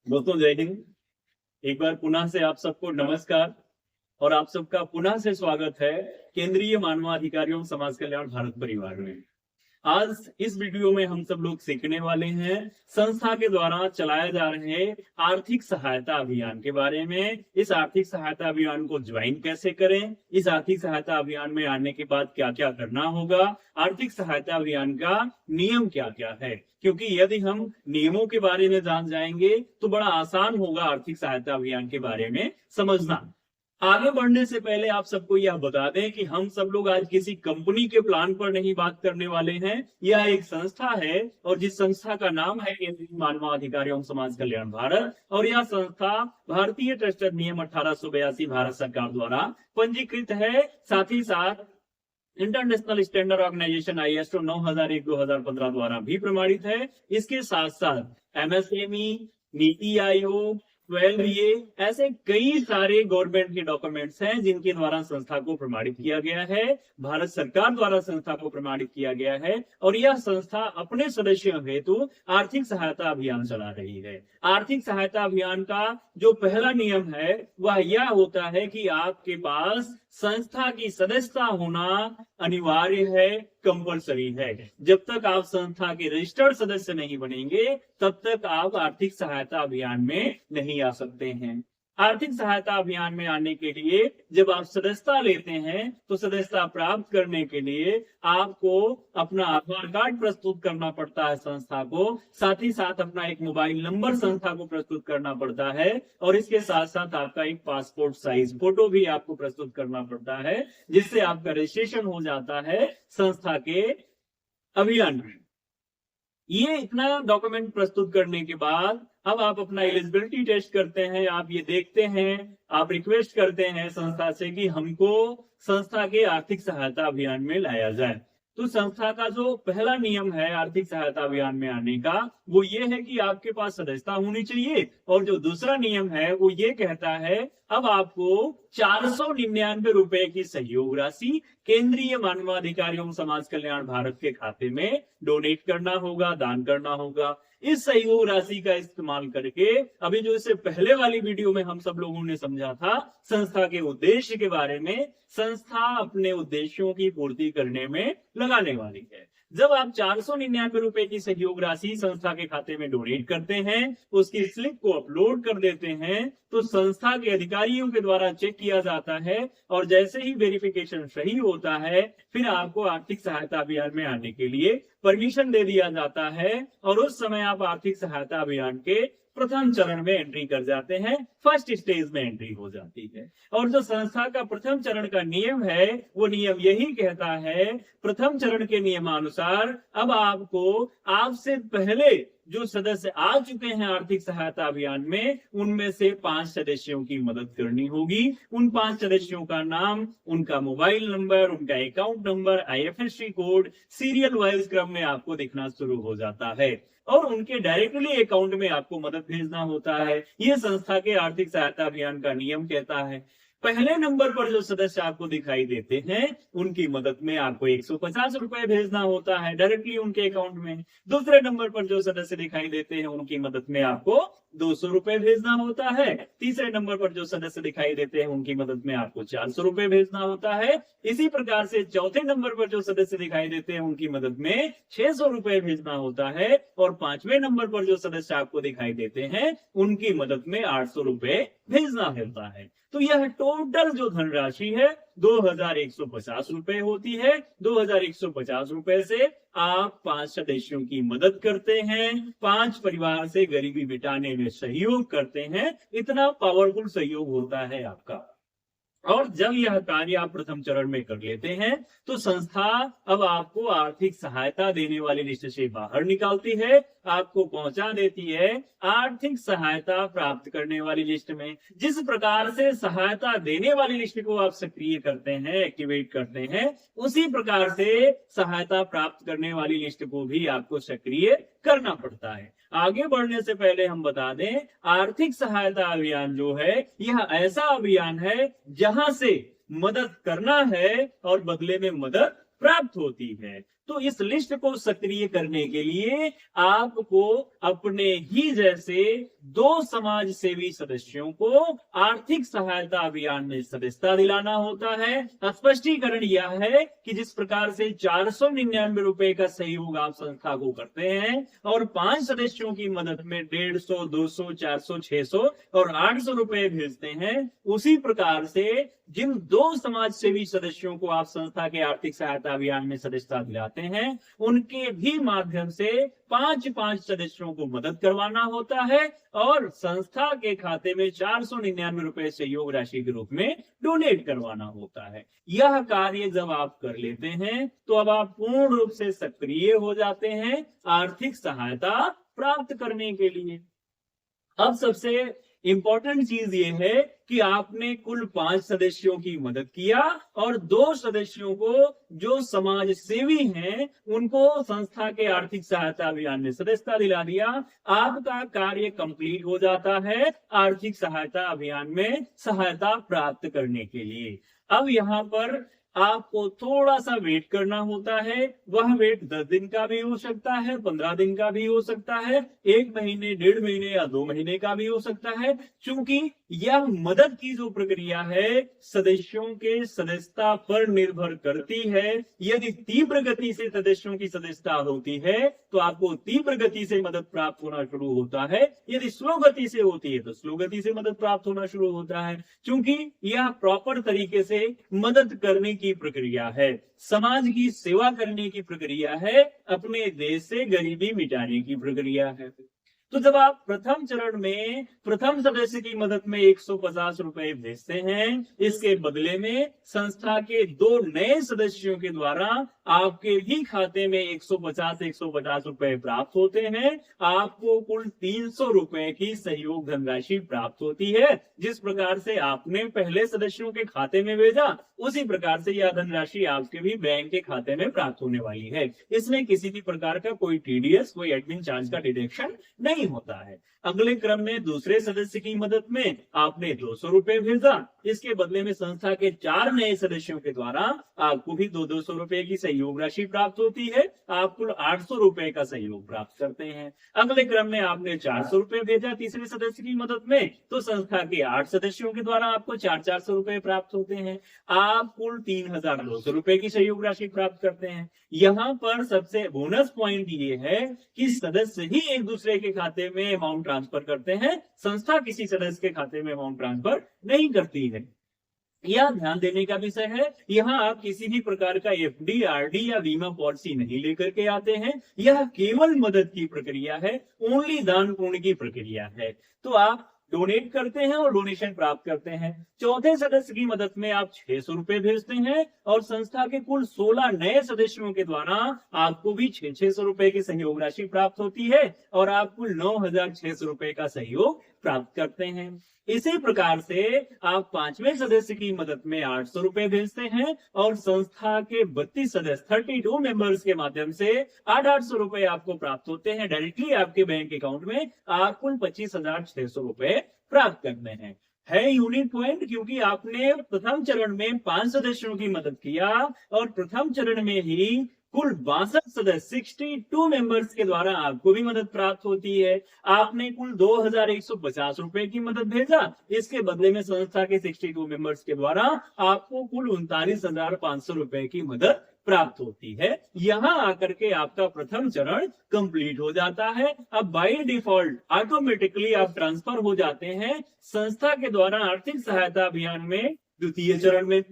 दोस्तों जय हिंद। एक बार पुनः से आप सबको नमस्कार और आप सबका पुनः से स्वागत है केंद्रीय मानवाधिकार एवं समाज कल्याण भारत परिवार में। आज इस वीडियो में हम सब लोग सीखने वाले हैं संस्था के द्वारा चलाए जा रहे आर्थिक सहायता अभियान के बारे में। इस आर्थिक सहायता अभियान को ज्वाइन कैसे करें, इस आर्थिक सहायता अभियान में आने के बाद क्या क्या करना होगा, आर्थिक सहायता अभियान का नियम क्या क्या है। क्योंकि यदि हम नियमों के बारे में जान जाएंगे तो बड़ा आसान होगा आर्थिक सहायता अभियान के बारे में समझना। आगे बढ़ने से पहले आप सबको यह बता दें कि हम सब लोग आज किसी कंपनी के प्लान पर नहीं बात करने वाले हैं। यह एक संस्था है और जिस संस्था का नाम है केंद्रीय मानवाधिकार एवं समाज कल्याण भारत, और यह संस्था भारतीय ट्रस्ट नियम 1882 भारत सरकार द्वारा पंजीकृत है। साथ ही साथ इंटरनेशनल स्टैंडर्ड ऑर्गेनाइजेशन ISO 9001/2015 द्वारा भी प्रमाणित है। इसके साथ साथ MSME, नीति आयोग, 12A ऐसे कई सारे गवर्नमेंट के डॉक्यूमेंट्स हैं जिनके द्वारा संस्था को प्रमाणित किया गया है। भारत सरकार द्वारा संस्था को प्रमाणित किया गया है और यह संस्था अपने सदस्यों हेतु आर्थिक सहायता अभियान चला रही है। आर्थिक सहायता अभियान का जो पहला नियम है वह यह होता है कि आपके पास संस्था की सदस्यता होना अनिवार्य है, कंपलसरी है। जब तक आप संस्था के रजिस्टर्ड सदस्य नहीं बनेंगे तब तक आप आर्थिक सहायता अभियान में नहीं आ सकते हैं। आर्थिक सहायता अभियान में आने के लिए जब आप सदस्यता लेते हैं तो सदस्यता प्राप्त करने के लिए आपको अपना आधार कार्ड प्रस्तुत करना पड़ता है संस्था को। साथ ही साथ अपना एक मोबाइल नंबर संस्था को प्रस्तुत करना पड़ता है और इसके साथ साथ आपका एक पासपोर्ट साइज फोटो भी आपको प्रस्तुत करना पड़ता है, जिससे आपका रजिस्ट्रेशन हो जाता है संस्था के अभियान में। ये इतना डॉक्यूमेंट प्रस्तुत करने के बाद अब आप अपना एलिजिबिलिटी टेस्ट करते हैं। आप ये देखते हैं, आप रिक्वेस्ट करते हैं संस्था से कि हमको संस्था के आर्थिक सहायता अभियान में लाया जाए। तो संस्था का जो पहला नियम है आर्थिक सहायता अभियान में आने का वो ये है कि आपके पास सदस्यता होनी चाहिए, और जो दूसरा नियम है वो ये कहता है अब आपको 499 रुपए की सहयोग राशि केंद्रीय मानवाधिकार एवं समाज कल्याण भारत के खाते में डोनेट करना होगा, दान करना होगा। इस सहयोग राशि का इस्तेमाल करके अभी जो इससे पहले वाली वीडियो में हम सब लोगों ने समझा था संस्था के उद्देश्य के बारे में, संस्था अपने उद्देश्यों की पूर्ति करने में लगाने वाली है। जब आप 499 रुपए की सहयोग राशि संस्था के खाते में डोनेट करते हैं, उसकी स्लिप को अपलोड कर देते हैं, तो संस्था के अधिकारियों के द्वारा चेक किया जाता है और जैसे ही वेरिफिकेशन सही होता है फिर आपको आर्थिक सहायता अभियान में आने के लिए परमिशन दे दिया जाता है और उस समय आप आर्थिक सहायता अभियान के प्रथम चरण में एंट्री कर जाते हैं, फर्स्ट स्टेज में एंट्री हो जाती है। और जो संस्था का प्रथम चरण का नियम है वो नियम यही कहता है, प्रथम चरण के नियमानुसार अब आपको आपसे पहले जो सदस्य आ चुके हैं आर्थिक सहायता अभियान में उनमें से 5 सदस्यों की मदद करनी होगी। उन 5 सदस्यों का नाम, उनका मोबाइल नंबर, उनका account number, IFSC code serial wise क्रम में आपको दिखना शुरू हो जाता है और उनके डायरेक्टली अकाउंट में आपको मदद भेजना होता है। ये संस्था के आर्थिक सहायता अभियान का नियम कहता है। पहले नंबर पर जो सदस्य आपको दिखाई देते हैं उनकी मदद में आपको 150 रुपए भेजना होता है डायरेक्टली उनके अकाउंट में। दूसरे नंबर पर जो सदस्य दिखाई देते हैं उनकी मदद में आपको 200 रुपए भेजना होता है। तीसरे नंबर पर जो सदस्य दिखाई देते हैं उनकी मदद में आपको 400 रुपए भेजना होता है। इसी प्रकार से चौथे नंबर पर जो सदस्य दिखाई देते हैं उनकी मदद में 600 रुपए भेजना होता है और 5वें नंबर पर जो सदस्य आपको दिखाई देते हैं उनकी मदद में 800 रुपए भेजना होता है। तो यह टोटल जो धनराशि है 2150 रुपए होती है। 2150 रुपए से आप 5 सदस्यों की मदद करते हैं, 5 परिवार से गरीबी मिटाने में सहयोग करते हैं। इतना पावरफुल सहयोग होता है आपका। और जब यह कार्य आप प्रथम चरण में कर लेते हैं तो संस्था अब आपको आर्थिक सहायता देने वाली लिस्ट से बाहर निकालती है, आपको पहुंचा देती है आर्थिक सहायता प्राप्त करने वाली लिस्ट में। जिस प्रकार से सहायता देने वाली लिस्ट को आप सक्रिय करते हैं, एक्टिवेट करते हैं, उसी प्रकार से सहायता प्राप्त करने वाली लिस्ट को भी आपको सक्रिय करना पड़ता है। आगे बढ़ने से पहले हम बता दें आर्थिक सहायता अभियान जो है यह ऐसा अभियान है जहां से मदद करना है और बदले में मदद प्राप्त होती है। तो इस लिस्ट को सक्रिय करने के लिए आपको अपने ही जैसे 2 समाज सेवी सदस्यों को आर्थिक सहायता अभियान में सदस्यता दिलाना होता है। स्पष्टीकरण यह है कि जिस प्रकार से 499 रुपए का सहयोग आप संस्था को करते हैं और 5 सदस्यों की मदद में 150, 200, 400, 600 और 800 रुपए भेजते हैं, उसी प्रकार से जिन 2 समाज सेवी सदस्यों को आप संस्था के आर्थिक सहायता अभियान में सदस्यता दिलाते हैं, उनके भी माध्यम से 5-5 सदस्यों को मदद करवाना होता है और संस्था के खाते में 499 रुपए सहयोग राशि के रूप में डोनेट करवाना होता है। यह कार्य जब आप कर लेते हैं तो अब आप पूर्ण रूप से सक्रिय हो जाते हैं आर्थिक सहायता प्राप्त करने के लिए। अब सबसे इंपॉर्टेंट चीज ये है कि आपने कुल 5 सदस्यों की मदद किया और 2 सदस्यों को जो समाज सेवी हैं उनको संस्था के आर्थिक सहायता अभियान में सदस्यता दिला दिया। आपका कार्य कंप्लीट हो जाता है आर्थिक सहायता अभियान में सहायता प्राप्त करने के लिए। अब यहाँ पर आपको थोड़ा सा वेट करना होता है। वह वेट 10 दिन का भी हो सकता है, 15 दिन का भी हो सकता है, 1 महीने, 1.5 महीने या 2 महीने का भी हो सकता है। क्योंकि यह मदद की जो प्रक्रिया है सदस्यों के सदस्यता पर निर्भर करती है। यदि तीव्र गति से सदस्यों की सदस्यता होती है तो आपको तीव्र गति से मदद प्राप्त होना शुरू होता है। यदि स्लो गति से होती है तो स्लो गति से मदद प्राप्त होना शुरू होता है। क्योंकि यह प्रॉपर तरीके से मदद करने की प्रक्रिया है, समाज की सेवा करने की प्रक्रिया है, अपने देश से गरीबी मिटाने की प्रक्रिया है। तो जब आप प्रथम चरण में प्रथम सदस्य की मदद में 150 रुपए भेजते हैं, इसके बदले में संस्था के 2 नए सदस्यों के द्वारा आपके भी खाते में 150 रुपए प्राप्त होते हैं। आपको कुल 300 रुपए की सहयोग धनराशि प्राप्त होती है। जिस प्रकार से आपने पहले सदस्यों के खाते में भेजा, उसी प्रकार से यह धनराशि आपके भी बैंक के खाते में प्राप्त होने वाली है। इसमें किसी भी प्रकार का कोई टीडीएस, कोई एडमिन चार्ज का डिडक्शन नहीं होता है। अगले क्रम में दूसरे सदस्य की मदद में आपने 200 रुपए भेजा, इसके बदले में संस्था के 4 नए सदस्यों के द्वारा आपको भी 200 रुपए की सहयोग राशि प्राप्त होती है। आप कुल 800 रुपए का सहयोग प्राप्त करते हैं। अगले क्रम में आपने 400 रुपए भेजा तीसरे सदस्य की मदद में, तो संस्था के 8 सदस्यों के द्वारा आपको 400 रुपए प्राप्त होते हैं। आप कुल 3200 रुपए की सहयोग राशि प्राप्त करते हैं। यहाँ पर सबसे बोनस पॉइंट ये है कि सदस्य ही एक दूसरे के खाते में अमाउंट ट्रांसफर करते हैं, संस्था किसी सदस्य के खाते में अमाउंट ट्रांसफर नहीं करती है। यह ध्यान देने का विषय है। यहाँ आप किसी भी प्रकार का एफडी, आरडी या बीमा पॉलिसी नहीं लेकर के आते हैं। यह केवल मदद की प्रक्रिया है, ओनली दान पुण्य की प्रक्रिया है। तो आप डोनेट करते हैं और डोनेशन प्राप्त करते हैं। चौथे सदस्य की मदद में आप 600 रुपए भेजते हैं और संस्था के कुल 16 नए सदस्यों के द्वारा आपको भी 600 रुपए की सहयोग राशि प्राप्त होती है और आप कुल 9600 रुपए का सहयोग प्राप्त करते हैं। इसी प्रकार से आप 5वें सदस्य की मदद में 800 रुपए भेजते हैं और संस्था के 32 सदस्य 32 मेंबर्स के माध्यम से 800 रुपए आपको प्राप्त होते हैं डायरेक्टली आपके बैंक अकाउंट में। आप कुल 25,600 रुपए प्राप्त करते हैं। है यूनिक पॉइंट, क्योंकि आपने प्रथम चरण में 5 सदस्यों की मदद किया और प्रथम चरण में ही कुल 62 सदस्य 62 मेंबर्स के द्वारा आपको भी मदद प्राप्त होती है। आपने कुल 2150 रुपए की मदद भेजा, इसके बदले में संस्था के 62 मेंबर्स के द्वारा आपको कुल 39,500 रुपए की मदद प्राप्त होती है। यहाँ आकर के आपका प्रथम चरण कंप्लीट हो जाता है। अब बाय डिफॉल्ट ऑटोमेटिकली आप ट्रांसफर हो जाते हैं संस्था के द्वारा आर्थिक सहायता अभियान में द्वितीय चरण में।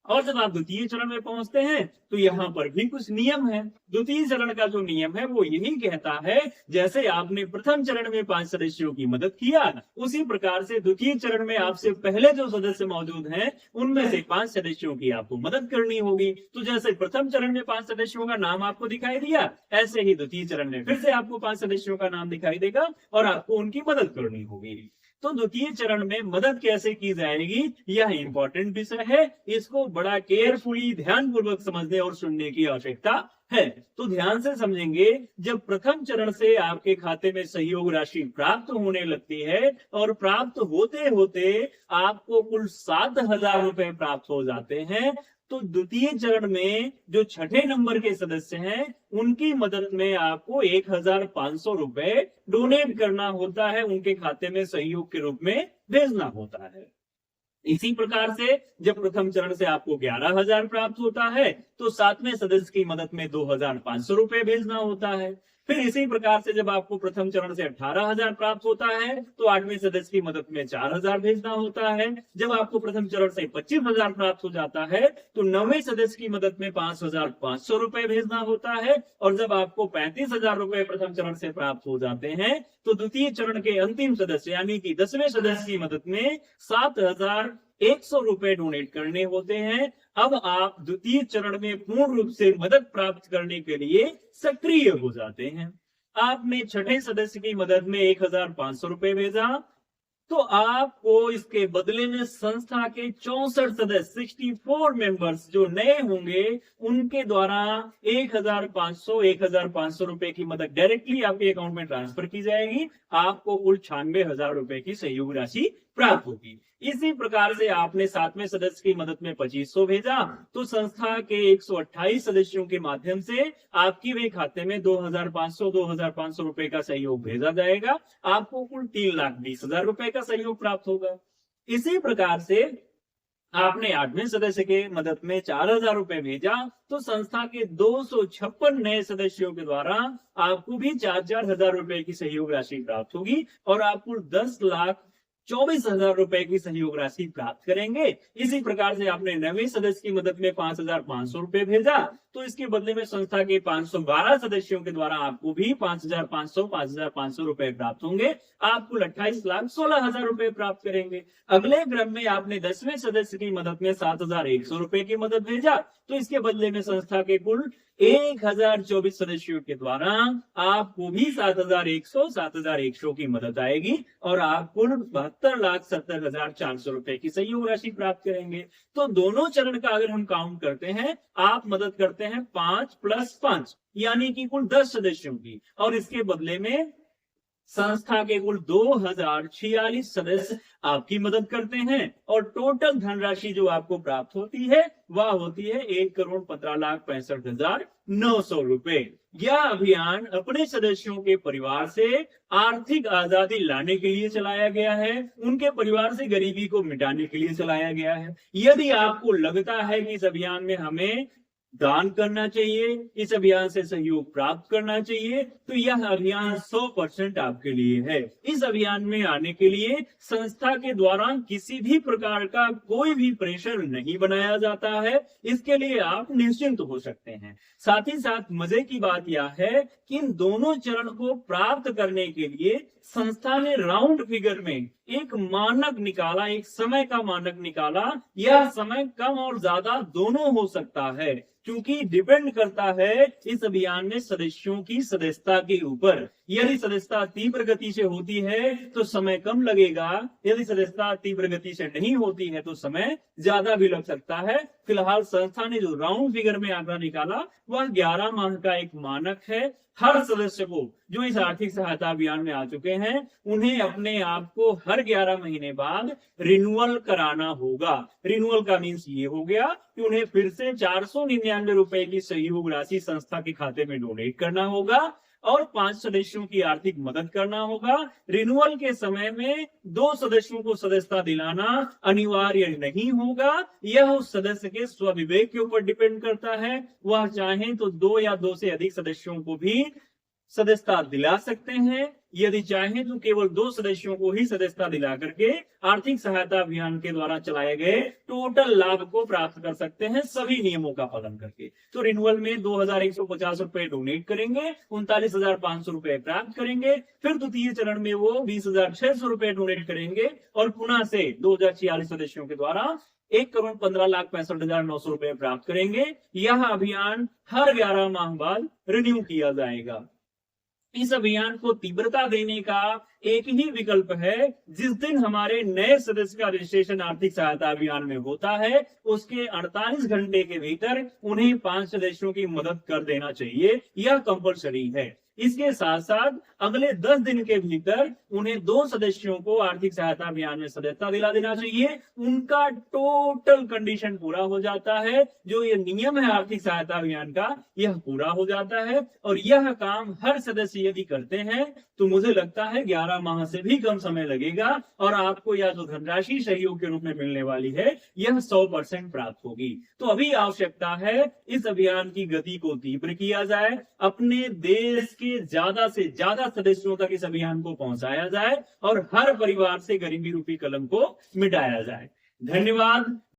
और जब आप द्वितीय चरण में पहुंचते हैं तो यहाँ पर भी कुछ नियम है। द्वितीय चरण का जो नियम है वो यही कहता है, जैसे आपने प्रथम चरण में 5 सदस्यों की मदद किया, उसी प्रकार से द्वितीय चरण में आपसे पहले जो सदस्य मौजूद हैं उनमें से 5 सदस्यों की आपको मदद करनी होगी। तो जैसे प्रथम चरण में 5 सदस्यों का नाम आपको दिखाई दिया, ऐसे ही द्वितीय चरण में फिर से आपको 5 सदस्यों का नाम दिखाई देगा और आपको उनकी मदद करनी होगी। तो द्वितीय चरण में मदद कैसे की जाएगी, यह इंपॉर्टेंट विषय है। इसको बड़ा केयरफुली ध्यान पूर्वक समझने और सुनने की आवश्यकता है। तो ध्यान से समझेंगे, जब प्रथम चरण से आपके खाते में सहयोग राशि प्राप्त होने लगती है और प्राप्त होते होते आपको कुल 7,000 रुपए प्राप्त हो जाते हैं, तो द्वितीय चरण में जो छठे नंबर के सदस्य हैं उनकी मदद में आपको 1,500 रुपए डोनेट करना होता है, उनके खाते में सहयोग के रूप में भेजना होता है। इसी प्रकार से जब प्रथम चरण से आपको 11,000 प्राप्त होता है तो सातवें सदस्य की मदद में 2,500 रुपए भेजना होता है। फिर इसी प्रकार से जब आपको प्रथम चरण से 18,000 प्राप्त होता है तो आठवें सदस्य की मदद में 4,000 भेजना होता है। जब आपको प्रथम चरण से 25,000 प्राप्त हो जाता है तो नौवें सदस्य की मदद में 5,500 रुपए भेजना होता है। और जब आपको 35,000 रुपए प्रथम चरण से प्राप्त हो जाते हैं तो द्वितीय चरण के अंतिम सदस्य यानी कि 10वें सदस्य की मदद में 7,100 रुपए डोनेट करने होते हैं। अब आप द्वितीय चरण में पूर्ण रूप से मदद प्राप्त करने के लिए सक्रिय हो जाते हैं। आपने छठे सदस्य की मदद में 1,500 रुपए भेजा तो आपको इसके बदले में संस्था के 64 सदस्य 64 मेंबर्स जो नए होंगे उनके द्वारा 1,500 रुपए की मदद डायरेक्टली आपके अकाउंट में ट्रांसफर की जाएगी। आपको कुल 96,000 रुपए की सहयोग राशि प्राप्त होगी। इसी प्रकार से आपने सातवें सदस्य की मदद में 2,500 भेजा तो संस्था के 128 सदस्यों के माध्यम से आपकी वे खाते में 2,500 रुपए का सहयोग भेजा जाएगा। आपको कुल 3,20,000 रुपए का सहयोग प्राप्त होगा। इसी प्रकार से आपने आठवें सदस्य के मदद में 4,000 रुपए भेजा तो संस्था के 256 नए सदस्यों के द्वारा आपको भी 4,000 रुपए की सहयोग राशि प्राप्त होगी और आप कुल 10,24,000 रुपए की सहयोग राशि प्राप्त करेंगे। इसी प्रकार से आपने नवे सदस्य की मदद में 5,500 रुपए भेजा तो इसके बदले में संस्था के 512 सदस्यों के द्वारा आपको भी 5,500 रुपए प्राप्त होंगे। आप कुल 28,16,000 रुपए प्राप्त करेंगे। अगले क्रम में आपने 10वें सदस्य की मदद में 7,100 रुपए की मदद भेजा तो इसके बदले में संस्था के कुल 1,024 सदस्यों के द्वारा आपको भी 7,100 की मदद आएगी और आप कुल 72,70,400 रुपए की सहयोग राशि प्राप्त करेंगे। तो दोनों चरण का अगर हम काउंट करते हैं आप मदद करते हैं 5 + 5 यानी कि कुल 10 सदस्यों की और इसके बदले में संस्था के कुल 2,046 सदस्य आपकी मदद करते हैं और टोटल धनराशि जो आपको प्राप्त होती है वह होती है 1,15,65,900 रुपए। यह अभियान अपने सदस्यों के परिवार से आर्थिक आजादी लाने के लिए चलाया गया है, उनके परिवार से गरीबी को मिटाने के लिए चलाया गया है। यदि आपको लगता है कि इस अभियान में हमें दान करना चाहिए, इस अभियान से सहयोग प्राप्त करना चाहिए तो यह अभियान 100% आपके लिए है। इस अभियान में आने के लिए संस्था के द्वारा किसी भी प्रकार का कोई भी प्रेशर नहीं बनाया जाता है, इसके लिए आप निश्चिंत हो सकते हैं। साथ ही साथ मजे की बात यह है कि इन दोनों चरण को प्राप्त करने के लिए संस्था ने राउंड फिगर में एक मानक निकाला, एक समय का मानक निकाला। यह समय कम और ज्यादा दोनों हो सकता है क्योंकि डिपेंड करता है इस अभियान में सदस्यों की सदस्यता के ऊपर। यदि सदस्यता तीव्र गति से होती है तो समय कम लगेगा, यदि सदस्यता तीव्र गति से नहीं होती है तो समय ज्यादा भी लग सकता है। फिलहाल संस्था ने जो राउंड फिगर में आंकड़ा निकाला वह 11 माह का एक मानक है। हर सदस्य को जो इस आर्थिक सहायता अभियान में आ चुके हैं उन्हें अपने आप को हर 11 महीने बाद रिन्यूअल कराना होगा। रिन्यूअल का मीन्स ये हो गया कि उन्हें फिर से 499 रुपए की सहयोग राशि संस्था के खाते में डोनेट करना होगा और 5 सदस्यों की आर्थिक मदद करना होगा। रिन्यूअल के समय में 2 सदस्यों को सदस्यता दिलाना अनिवार्य नहीं होगा, यह उस सदस्य के स्वविवेक के ऊपर डिपेंड करता है। वह चाहे तो 2 या 2 से अधिक सदस्यों को भी सदस्यता दिला सकते हैं, यदि चाहे तो केवल 2 सदस्यों को ही सदस्यता दिला करके आर्थिक सहायता अभियान के द्वारा चलाए गए टोटल लाभ को प्राप्त कर सकते हैं सभी नियमों का पालन करके। तो रिन्यूअल में 2,150 रुपए डोनेट करेंगे, 39,500 रुपए प्राप्त करेंगे। फिर द्वितीय चरण में वो 20,600 रुपए डोनेट करेंगे और पुनः से 2,046 सदस्यों के द्वारा 1,15,65,900 रुपए प्राप्त करेंगे। यह अभियान हर 11 माह बाद रिन्यू किया जाएगा। इस अभियान को तीव्रता देने का एक ही विकल्प है, जिस दिन हमारे नए सदस्य का रजिस्ट्रेशन आर्थिक सहायता अभियान में होता है उसके 48 घंटे के भीतर उन्हें 5 सदस्यों की मदद कर देना चाहिए, यह कंपलसरी है। इसके साथ साथ अगले 10 दिन के भीतर उन्हें 2 सदस्यों को आर्थिक सहायता अभियान में सदस्यता दिला देना चाहिए। उनका टोटल कंडीशन पूरा हो जाता है, जो ये नियम है आर्थिक सहायता अभियान का, यह पूरा हो जाता है। और यह काम हर सदस्य यदि करते हैं तो मुझे लगता है 11 माह से भी कम समय लगेगा और आपको यह जो धनराशि सहयोग के रूप में मिलने वाली है यह 100% प्राप्त होगी। तो अभी आवश्यकता है इस अभियान की गति को तीव्र किया जाए, अपने देश के ज्यादा से ज्यादा सदस्यों तक इस अभियान को पहुंचाया जाए और हर परिवार से गरीबी रूपी कलंक को मिटाया जाए। धन्यवाद।